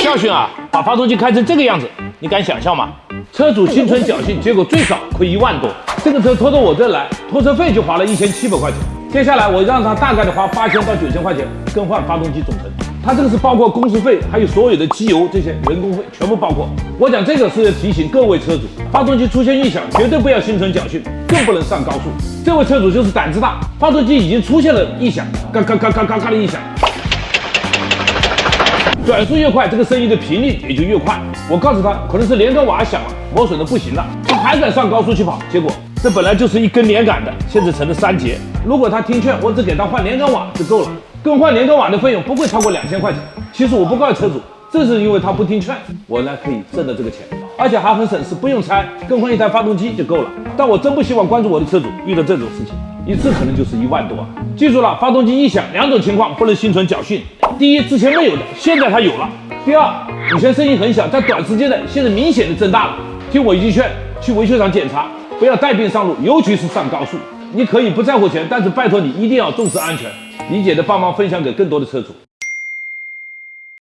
教训啊，把发动机开成这个样子，你敢想象吗？车主心存侥幸，结果最少亏1万多。这个车拖到我这来，拖车费就花了1700块钱。接下来我让他大概的花8000到9000块钱更换发动机总成。他这个是包括工时费，还有所有的机油这些人工费全部包括。我讲这个是提醒各位车主，发动机出现异响，绝对不要心存侥幸，更不能上高速。这位车主就是胆子大，发动机已经出现了异响，嘎嘎嘎嘎嘎嘎的异响。转速越快，这个声音的频率也就越快。我告诉他，可能是连杆瓦响了，磨损的不行了，他还敢上高速去跑，结果这本来就是一根连杆的，现在成了3节。如果他听劝，我只给他换连杆瓦就够了。更换连杆瓦的费用不会超过2000块钱。其实我不怪车主，正是因为他不听劝，我呢可以挣到这个钱，而且还很省事，不用拆，更换一台发动机就够了。但我真不希望关注我的车主遇到这种事情，一次可能就是1万多啊！记住了，发动机异响2种情况不能心存侥幸：第一，之前没有的，现在它有了；第二，以前声音很小，在短时间内现在明显的增大了。听我一句劝，去维修厂检查，不要带病上路，尤其是上高速。你可以不在乎钱，但是拜托你一定要重视安全。理解的帮忙分享给更多的车主。